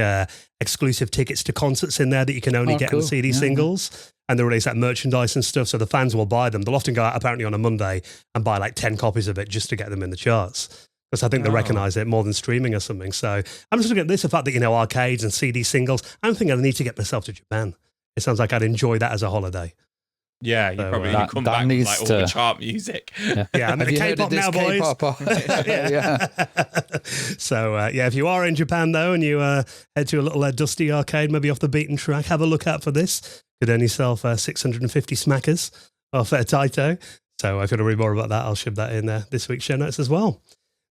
exclusive tickets to concerts in there that you can only get on CD singles, and they release that merchandise and stuff. So the fans will buy them. They'll often go out apparently on a Monday and buy like 10 copies of it just to get them in the charts. Because I think they recognise it more than streaming or something. So I'm just looking at this, the fact that, you know, arcades and CD singles. I'm thinking I need to get myself to Japan. It sounds like I'd enjoy that as a holiday. Yeah, you probably come back with like all the chart music. Yeah, I'm in the K-pop now, boys. So, if you are in Japan, though, and you head to a little dusty arcade, maybe off the beaten track, have a look out for this. Could only sell for 650 smackers off Taito. So if you want to read more about that, I'll shove that in this week's show notes as well.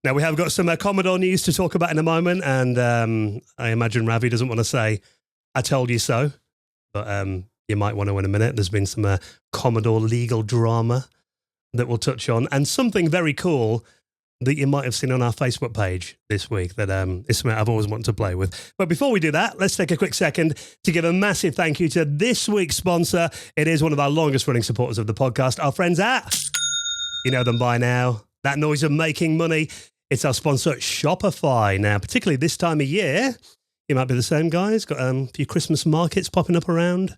Now, we have got some Commodore news to talk about in a moment, and I imagine Ravi doesn't want to say, I told you so, but you might want to in a minute. There's been some Commodore legal drama that we'll touch on, and something very cool that you might have seen on our Facebook page this week that is something I've always wanted to play with. But before we do that, let's take a quick second to give a massive thank you to this week's sponsor. It is one of our longest running supporters of the podcast, our friends at, you know them by now, that noise of making money. It's our sponsor, Shopify. Now, particularly this time of year, it might be the same, guys. Got a few Christmas markets popping up around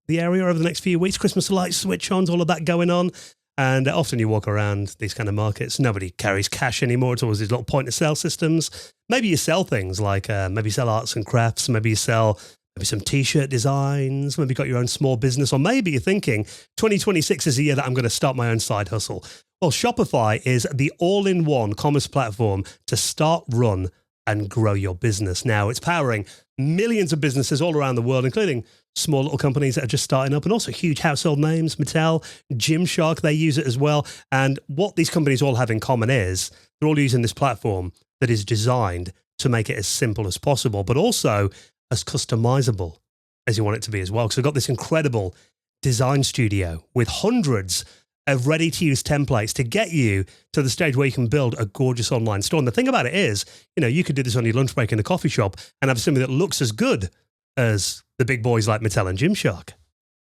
the area over the next few weeks. Christmas lights, switch-ons, all of that going on. And often you walk around these kind of markets, nobody carries cash anymore. It's always these little point-of-sale systems. Maybe you sell things like, maybe you sell arts and crafts. Maybe you sell some T-shirt designs. Maybe you've got your own small business. Or maybe you're thinking, 2026 is the year that I'm going to start my own side hustle. Well, Shopify is the all-in-one commerce platform to start, run, and grow your business. Now, it's powering millions of businesses all around the world, including small little companies that are just starting up, and also huge household names, Mattel, Gymshark, they use it as well. And what these companies all have in common is they're all using this platform that is designed to make it as simple as possible, but also as customizable as you want it to be as well. Because we've got this incredible design studio with hundreds of ready-to-use templates to get you to the stage where you can build a gorgeous online store. And the thing about it is, you know, you could do this on your lunch break in a coffee shop and have something that looks as good as the big boys like Mattel and Gymshark.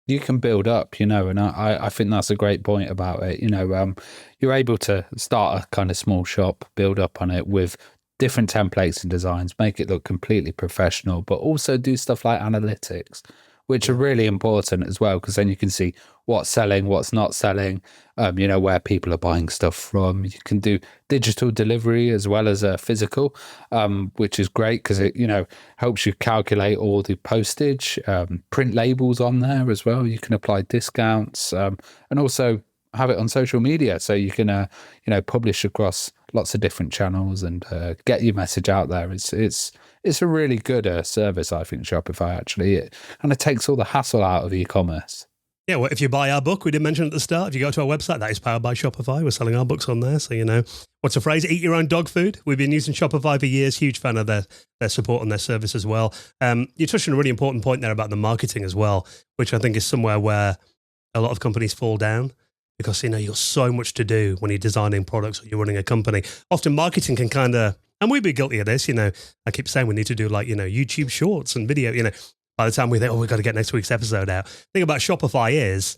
You can build up, you know, and I think that's a great point about it. You know, you're able to start a kind of small shop, build up on it with different templates and designs, make it look completely professional, but also do stuff like analytics, which are really important as well, because then you can see what's selling, what's not selling, you know, where people are buying stuff from. You can do digital delivery as well as physical, which is great because it, you know, helps you calculate all the postage, print labels on there as well. You can apply discounts and also have it on social media. So you can, you know, publish across lots of different channels and get your message out there. It's a really good service, I think, Shopify, actually. It kind of takes all the hassle out of e-commerce. Yeah, well, if you buy our book, we did mention at the start, if you go to our website, that is powered by Shopify. We're selling our books on there. So, you know, what's the phrase? Eat your own dog food. We've been using Shopify for years. Huge fan of their support and their service as well. You touched on a really important point there about the marketing as well, which I think is somewhere where a lot of companies fall down. Because, you know, you've got so much to do when you're designing products or you're running a company. Often marketing can kind of, and we'd be guilty of this, you know, I keep saying we need to do like, you know, YouTube shorts and video, you know, by the time we think, oh, we've got to get next week's episode out. The thing about Shopify is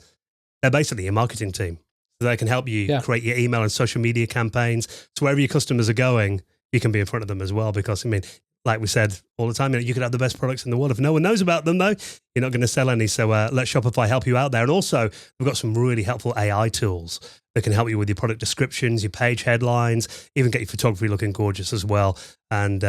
they're basically a marketing team. So they can help you create your email and social media campaigns. So wherever your customers are going, you can be in front of them as well. Because, I mean, like we said all the time, you could have the best products in the world. If no one knows about them, though, you're not going to sell any. So let Shopify help you out there. And also, we've got some really helpful AI tools that can help you with your product descriptions, your page headlines, even get your photography looking gorgeous as well. And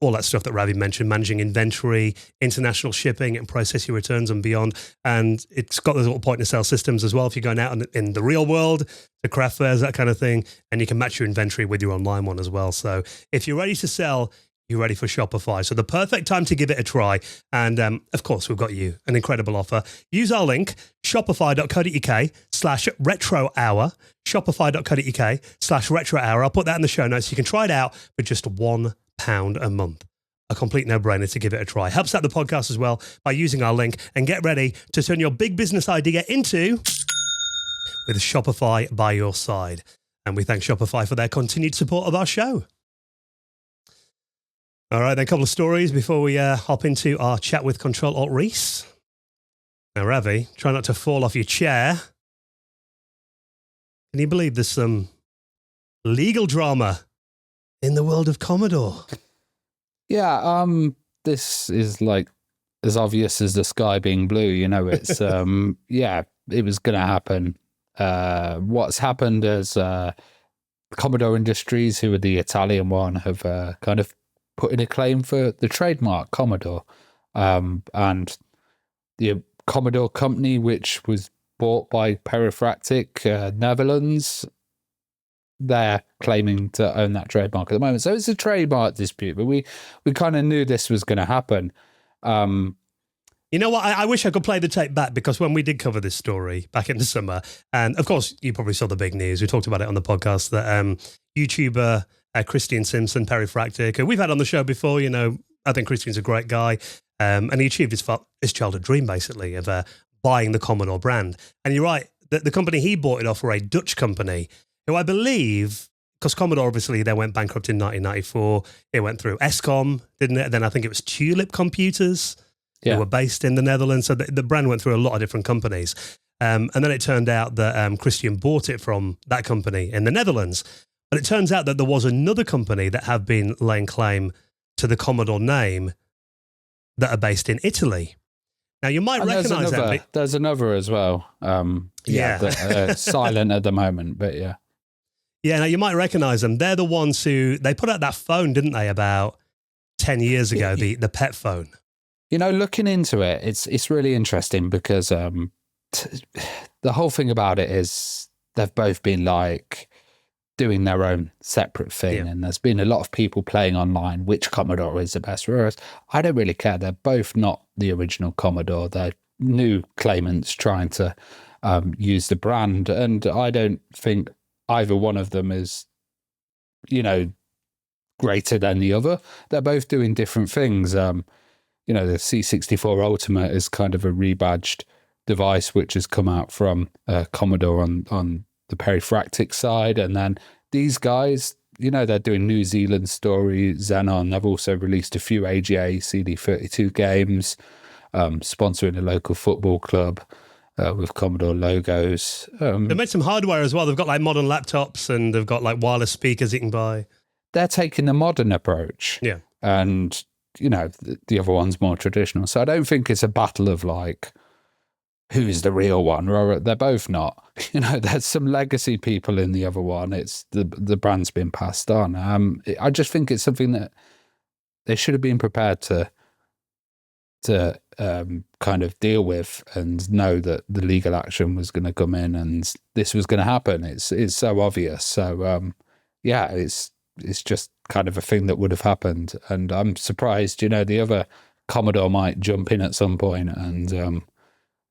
all that stuff that Ravi mentioned, managing inventory, international shipping, and process your returns and beyond. And it's got those little point-of-sale systems as well if you're going out in the real world to craft fairs, that kind of thing. And you can match your inventory with your online one as well. So if you're ready to sell, you're ready for Shopify. So the perfect time to give it a try. And of course, we've got you an incredible offer. Use our link, shopify.co.uk/retro-hour, shopify.co.uk/retro-hour. I'll put that in the show notes. You can try it out for just £1 a month. A complete no-brainer to give it a try. Helps out the podcast as well by using our link, and get ready to turn your big business idea into with Shopify by your side. And we thank Shopify for their continued support of our show. All right, then a couple of stories before we hop into our chat with Control-Alt-Reese. Now, Ravi, try not to fall off your chair. Can you believe there's some legal drama in the world of Commodore? Yeah, this is like as obvious as the sky being blue. It's yeah, it was going to happen. What's happened is Commodore Industries, who are the Italian one, have kind of put in a claim for the trademark Commodore, and the Commodore company, which was bought by Perifractic Netherlands, they're claiming to own that trademark at the moment. So it's a trademark dispute, but we kind of knew this was going to happen. You know what? I wish I could play the tape back, because when we did cover this story back in the summer, and of course you probably saw the big news, we talked about it on the podcast, that YouTuber Christian Simpson, Perifractic, who we've had on the show before, I think Christian's a great guy, and he achieved his childhood dream, basically, of buying the Commodore brand. And you're right, the company he bought it off were a Dutch company, who I believe, because Commodore, obviously, they went bankrupt in 1994. It went through Escom, didn't it? Then I think it was Tulip Computers, who were based in the Netherlands. So the brand went through a lot of different companies. And then it turned out that Christian bought it from that company in the Netherlands. But it turns out that there was another company that have been laying claim to the Commodore name that are based in Italy. Now, you might recognise them. There's another as well. Silent at the moment, but yeah. Yeah, now you might recognise them. They're the ones who, they put out that phone, didn't they, about 10 years ago, the pet phone. Looking into it, it's really interesting, because the whole thing about it is they've both been like doing their own separate thing, and there's been a lot of people playing online which Commodore is the best. Whereas I don't really care. They're both not the original Commodore. They're new claimants trying to use the brand, and I don't think either one of them is, greater than the other. They're both doing different things. The C64 Ultimate is kind of a rebadged device which has come out from Commodore on the Perifractic side, and then these guys, they're doing New Zealand story, Xenon. They've also released a few AGA CD32 games, sponsoring a local football club with Commodore logos. They made some hardware as well. They've got like modern laptops, and they've got like wireless speakers you can buy. They're taking the modern approach. Yeah. And, the other one's more traditional. So I don't think it's a battle of like, who's the real one? Or they're both not. There's some legacy people in the other one. It's the brand's been passed on. I just think it's something that they should have been prepared to kind of deal with, and know that the legal action was going to come in and this was going to happen. It's so obvious. So it's just kind of a thing that would have happened. And I'm surprised, the other Commodore might jump in at some point and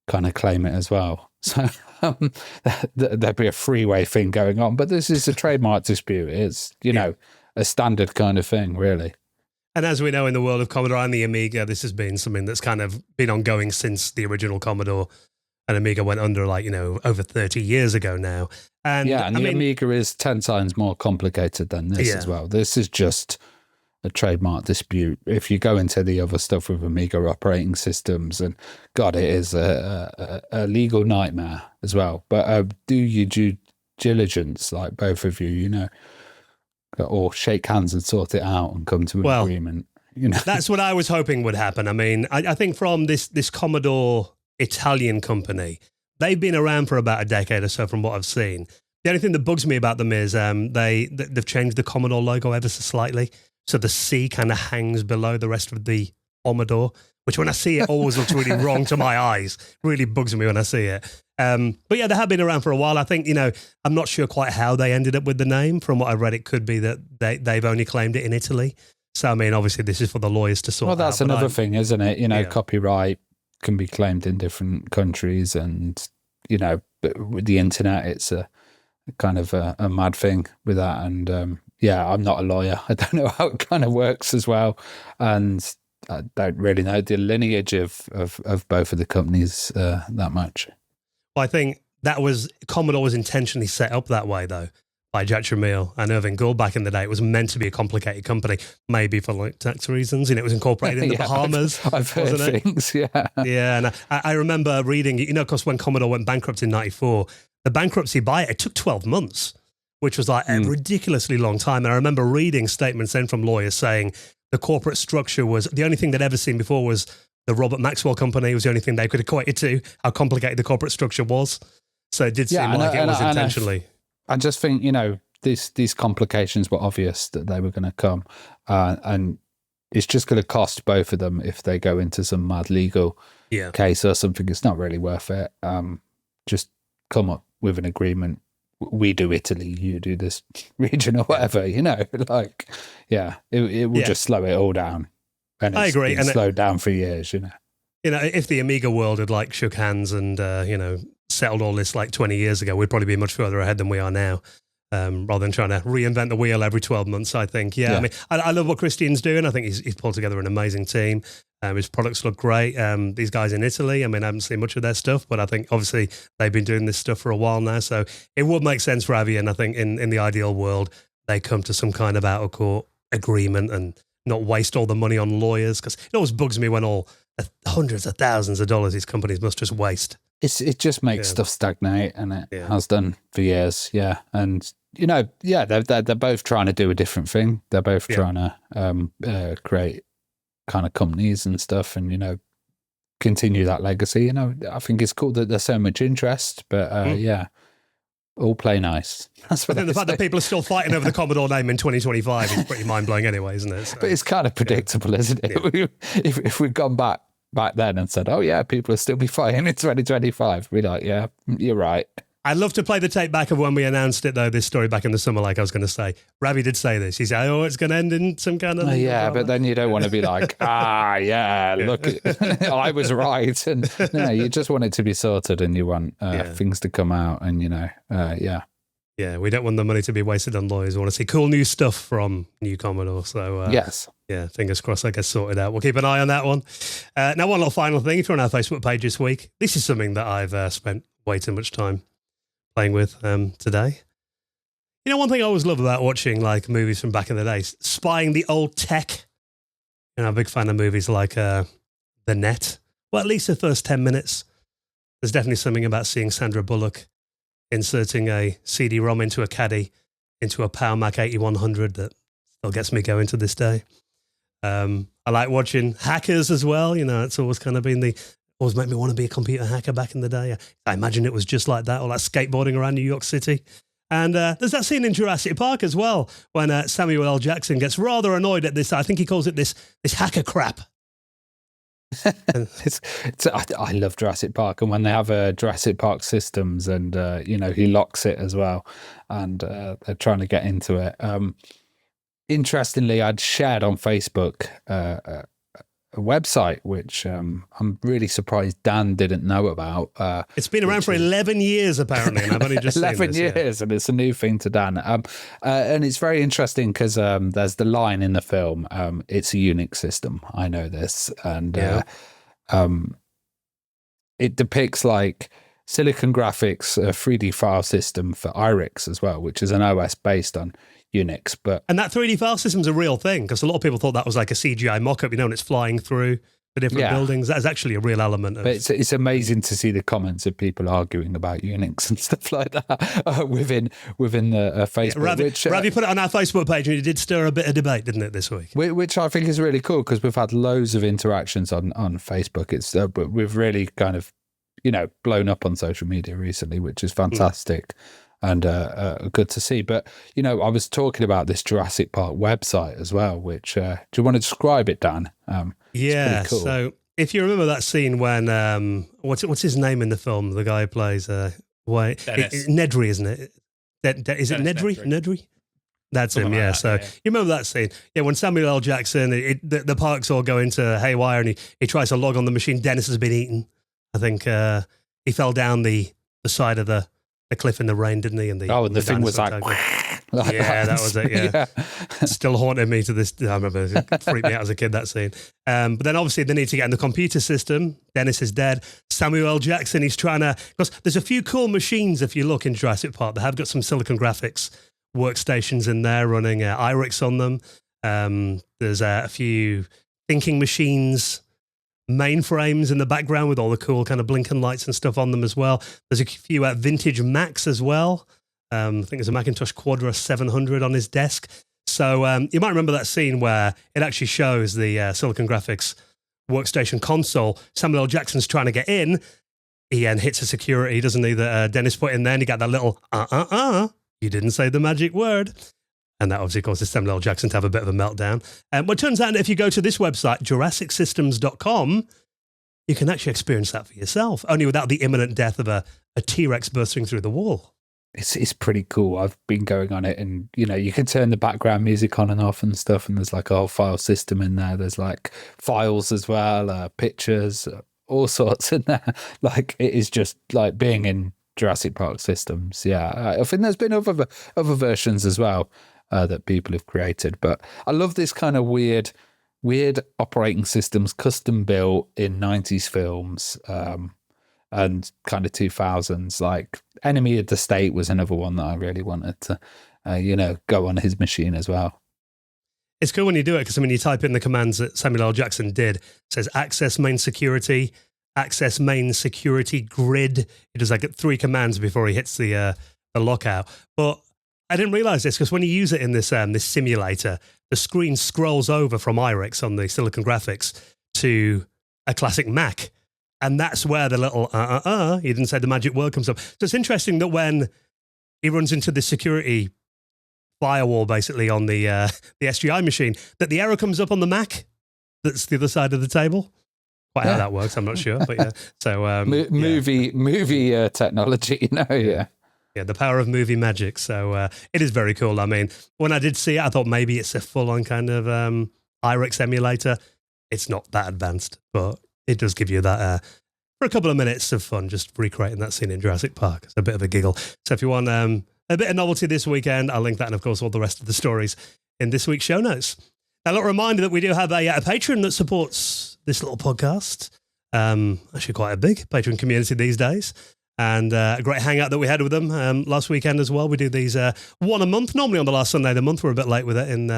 kind of claim it as well. So there'd be a freeway thing going on. But this is a trademark dispute. It's, a standard kind of thing, really. And as we know, in the world of Commodore and the Amiga, this has been something that's kind of been ongoing since the original Commodore and Amiga went under, over 30 years ago now. And the Amiga is 10 times more complicated than this as well. This is just a trademark dispute. If you go into the other stuff with Amiga operating systems, and God, it is a legal nightmare as well. But do your due diligence, like both of you, or shake hands and sort it out and come to an agreement. you know. That's what I was hoping would happen. I mean, I think from this Commodore Italian company, they've been around for about a decade or so from what I've seen. The only thing that bugs me about them is they've changed the Commodore logo ever so slightly. So the C kind of hangs below the rest of the Commodore, which when I see it always looks really wrong to my eyes. Really bugs me when I see it. But yeah, they have been around for a while. I think, I'm not sure quite how they ended up with the name. From what I read, it could be that they've only claimed it in Italy. So, I mean, obviously this is for the lawyers to sort out. Well, that's another thing, isn't it? Copyright can be claimed in different countries and, but with the internet, it's a kind of a mad thing with that. And I'm not a lawyer. I don't know how it kind of works as well. And I don't really know the lineage of both of the companies that much. Well, I think Commodore was intentionally set up that way, though, by Jack Tramiel and Irving Gould back in the day. It was meant to be a complicated company, maybe for like tax reasons, and it was incorporated in the Bahamas. I've heard things, yeah. Yeah, and I remember reading, of course, when Commodore went bankrupt in 94, the bankruptcy it took 12 months, which was like a ridiculously long time. And I remember reading statements then from lawyers saying the corporate structure was, the only thing they'd ever seen before was the Robert Maxwell Company was the only thing they could equate it to, how complicated the corporate structure was. So it did seem like it was intentionally. I just think, these complications were obvious that they were going to come. And it's just going to cost both of them if they go into some mad legal case or something. It's not really worth it. Just come up with an agreement. We do Italy, you do this region or whatever, it will just slow it all down. And I agree. It's slowed down for years, if the Amiga world had like shook hands and, settled all this like 20 years ago, we'd probably be much further ahead than we are now. Rather than trying to reinvent the wheel every 12 months, I think. Yeah. I mean, I love what Christian's doing. I think he's pulled together an amazing team. His products look great. These guys in Italy, I mean, I haven't seen much of their stuff, but I think obviously they've been doing this stuff for a while now. So it would make sense for Avi, and I think in the ideal world, they come to some kind of out-of-court agreement and not waste all the money on lawyers. Because it always bugs me when all hundreds of thousands of dollars these companies must just waste. It just makes stuff stagnate, and it has done for years. Yeah. And, they're both trying to do a different thing. They're both trying to create kind of companies and stuff and, continue that legacy. I think it's cool that there's so much interest, but all play nice. That's what I think the fact that people are still fighting over the Commodore name in 2025 is pretty mind-blowing anyway, isn't it? So, but it's kind of predictable, isn't it? Yeah. If we'd gone back then and said, oh yeah, people will still be fighting in 2025, we'd be like, yeah, you're right. I'd love to play the tape back of when we announced it, though, this story back in the summer, like I was going to say. Ravi did say this. He said, it's going to end in some kind of... but then you don't want to be like, look, I was right. And no, you just want it to be sorted and you want things to come out and, Yeah, we don't want the money to be wasted on lawyers. We want to see cool new stuff from new Commodore. So, yes. Yeah, fingers crossed that gets sorted out. We'll keep an eye on that one. Now, one little final thing. If you're on our Facebook page this week, this is something that I've spent way too much time playing with today. One thing I always love about watching like movies from back in the day, spying the old tech. I'm a big fan of movies like The Net. Well, at least the first 10 minutes. There's definitely something about seeing Sandra Bullock inserting a CD-ROM into a caddy, into a Power Mac 8100 that still gets me going to this day. I like watching hackers as well. It's always kind of been always made me want to be a computer hacker back in the day. I imagine it was just like that, all that skateboarding around New York City. And there's that scene in Jurassic Park as well, when Samuel L. Jackson gets rather annoyed at this. I think he calls it this hacker crap. I love Jurassic Park, and when they have Jurassic Park systems and he locks it as well, and they're trying to get into it. Interestingly, I'd shared on Facebook a website which I'm really surprised Dan didn't know about. It's been around for 11 years apparently, and I've only just 11 seen this, years, and it's a new thing to Dan. And it's very interesting because there's the line in the film, it's a Unix system. I know this. And it depicts like Silicon Graphics, a 3D file system for IRIX as well, which is an OS based on Unix. And that 3D file system's a real thing, because a lot of people thought that was like a CGI mock-up, and it's flying through for different buildings. That is actually a real element of... But it's amazing to see the comments of people arguing about Unix and stuff like that within the Facebook. Ravi put it on our Facebook page, and it did stir a bit of debate, didn't it, this week? Which I think is really cool, because we've had loads of interactions on Facebook. But we've really kind of, blown up on social media recently, which is fantastic. And good to see. But, I was talking about this Jurassic Park website as well, which, do you want to describe it, Dan? Yeah, cool. So if you remember that scene when, what's his name in the film, the guy who plays, Nedry, isn't it? Is it Nedry? Nedry? That's him, yeah. You remember that scene? Yeah, when Samuel L. Jackson, the parks all go into haywire, and he tries to log on the machine. Dennis has been eaten. I think he fell down the side of the cliff in the rain, didn't he? And the thing was like that was it. Yeah, still haunted me to this. I remember it freaked me out as a kid, that scene. But then obviously they need to get in the computer system. Dennis is dead. Samuel L. Jackson, he's trying to, because there's a few cool machines if you look in Jurassic Park. They have got some Silicon Graphics workstations in there running IRIX on them. There's a few thinking machines, mainframes in the background with all the cool kind of blinking lights and stuff on them as well. There's a few vintage Macs as well. I think there's a Macintosh Quadra 700 on his desk. So you might remember that scene where it actually shows the Silicon Graphics workstation console. Samuel L. Jackson's trying to get in. He hits a security, doesn't he, that Dennis put in there, and he got that little, you didn't say the magic word. And that obviously causes Samuel L. Jackson to have a bit of a meltdown. Well, it turns out if you go to this website, JurassicSystems.com, you can actually experience that for yourself, only without the imminent death of a T-Rex bursting through the wall. It's pretty cool. I've been going on it, and you can turn the background music on and off and stuff, and there's like a whole file system in there. There's like files as well, pictures, all sorts in there. Like, it is just like being in Jurassic Park systems. Yeah, I think there's been other versions as well that people have created, but I love this kind of weird operating systems custom built in 90s films and kind of 2000s. Like Enemy of the State was another one that I really wanted to go on his machine as well. It's cool when you do it, because you type in the commands that Samuel L. Jackson did. It says access main security, access main security grid. He does like 3 commands before he hits the lockout. But I didn't realize this, because when you use it in this simulator, the screen scrolls over from IRIX on the Silicon Graphics to a classic Mac. And that's where the little you didn't say the magic word comes up. So it's interesting that when he runs into the security firewall, basically on the SGI machine, that the error comes up on the Mac that's the other side of the table. Quite how that works, I'm not sure. But yeah. So movie technology, yeah. Yeah, the power of movie magic. So it is very cool. When I did see it, I thought maybe it's a full-on kind of IRIX emulator. It's not that advanced, but it does give you that for a couple of minutes of fun, just recreating that scene in Jurassic Park. It's a bit of a giggle. So if you want a bit of novelty this weekend, I'll link that, and of course all the rest of the stories in this week's show notes. A little reminder that we do have a Patreon that supports this little podcast. Actually quite a big Patreon community these days. And a great hangout that we had with them last weekend as well. We do these one a month, normally on the last Sunday of the month. We're a bit late with it in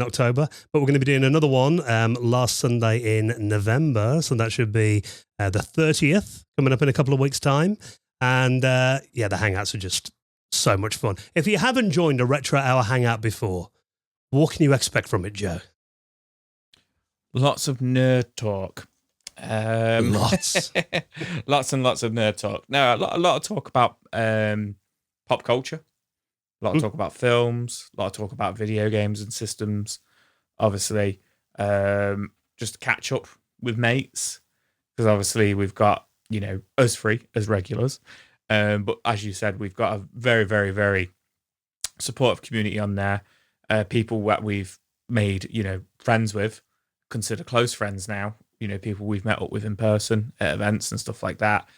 October, but we're going to be doing another one last Sunday in November. So that should be the 30th, coming up in a couple of weeks' time. And the hangouts are just so much fun. If you haven't joined a Retro Hour hangout before, what can you expect from it, Joe? Lots of nerd talk. Lots and lots of nerd talk. No, a lot of talk about pop culture, a lot of talk about films, a lot of talk about video games and systems. Obviously, just catch up with mates, because obviously we've got us three as regulars, but as you said, we've got a very, very, very supportive community on there. People that we've made friends with, consider close friends now. People we've met up with in person at events and stuff like that.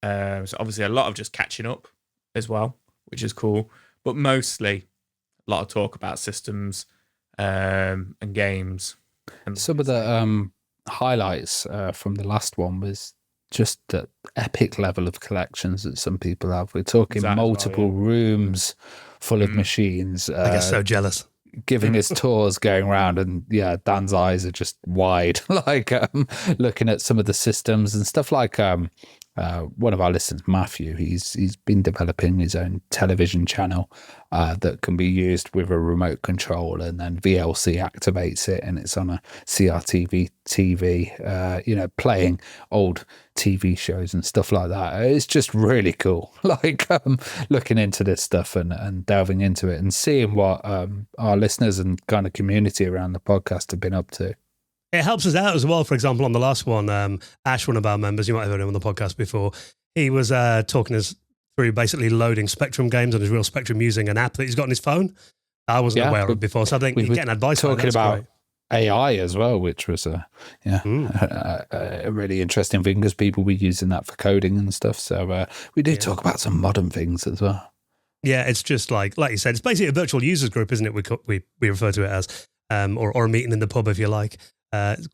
So obviously a lot of just catching up as well, which is cool. But mostly a lot of talk about systems and games. And some of the highlights from the last one was just the epic level of collections that some people have. We're talking multiple rooms full of machines. I get so jealous. giving his tours going around, and yeah, Dan's eyes are just wide, like looking at some of the systems and stuff. Like one of our listeners, Matthew, he's been developing his own television channel that can be used with a remote control, and then VLC activates it, and it's on a CRTV TV, playing old TV shows and stuff like that. It's just really cool, like looking into this stuff and delving into it and seeing what our listeners and kind of community around the podcast have been up to. It helps us out as well. For example, on the last one, Ash, one of our members, you might have heard him on the podcast before, he was talking us through basically loading Spectrum games on his real Spectrum using an app that he's got on his phone. I wasn't aware of before, so I think you're getting advice. Talking about AI as well, which was a really interesting thing because people were using that for coding and stuff. So we did talk about some modern things as well. Yeah, it's just like you said, it's basically a virtual users group, isn't it? We refer to it as, or a meeting in the pub, if you like.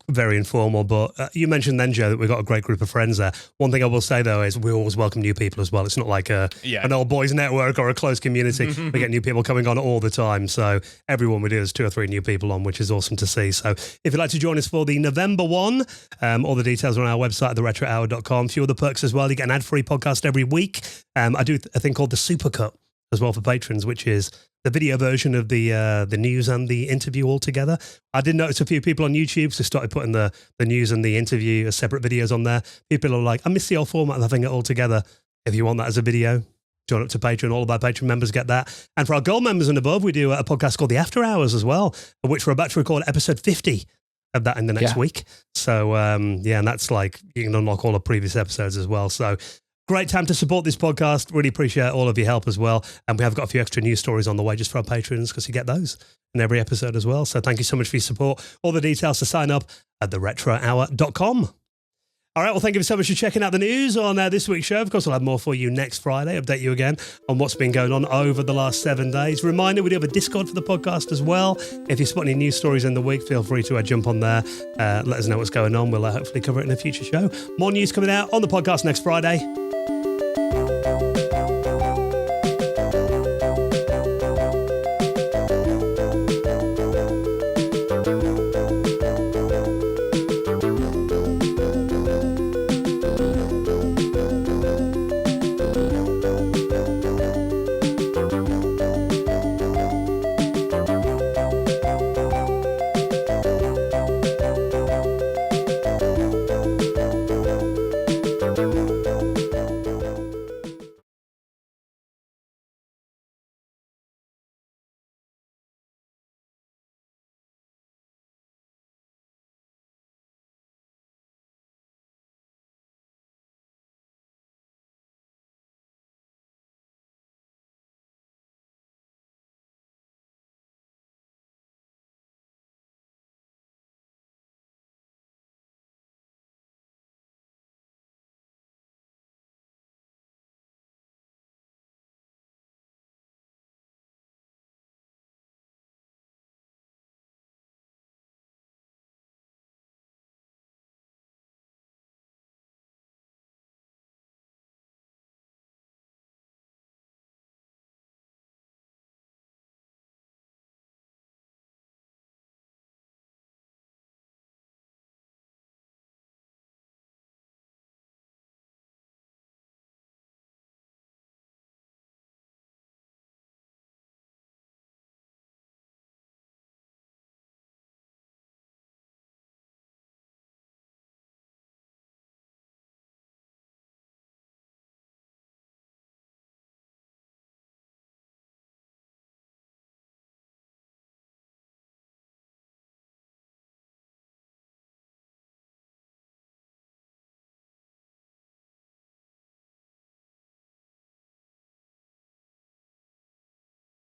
Very informal, but you mentioned then, Joe, that we've got a great group of friends there. One thing I will say, though, is we always welcome new people as well. It's not like an old boys network or a closed community. We get new people coming on all the time. So everyone we do is 2 or 3 new people on, which is awesome to see. So if you'd like to join us for the November one, all the details are on our website at theretrohour.com. A few other perks as well. You get an ad-free podcast every week. I do a thing called the Super Cut as well for patrons, which is the video version of the news and the interview all together. I did notice a few people on YouTube who started putting the news and the interview as separate videos on there. People are like, I miss the old format of having it all together. If you want that as a video, join up to Patreon. All of our Patreon members get that. And for our gold members and above, we do a podcast called The After Hours as well, of which we're about to record episode 50 of that in the next week. So, and that's like, you can unlock all the previous episodes as well. So, great time to support this podcast. Really appreciate all of your help as well. And we have got a few extra news stories on the way just for our patrons, because you get those in every episode as well. So thank you so much for your support. All the details to sign up at theretrohour.com. All right, well, thank you so much for checking out the news on this week's show. Of course, we'll have more for you next Friday. Update you again on what's been going on over the last 7 days. Reminder, we do have a Discord for the podcast as well. If you spot any news stories in the week, feel free to jump on there. Let us know what's going on. We'll hopefully cover it in a future show. More news coming out on the podcast next Friday.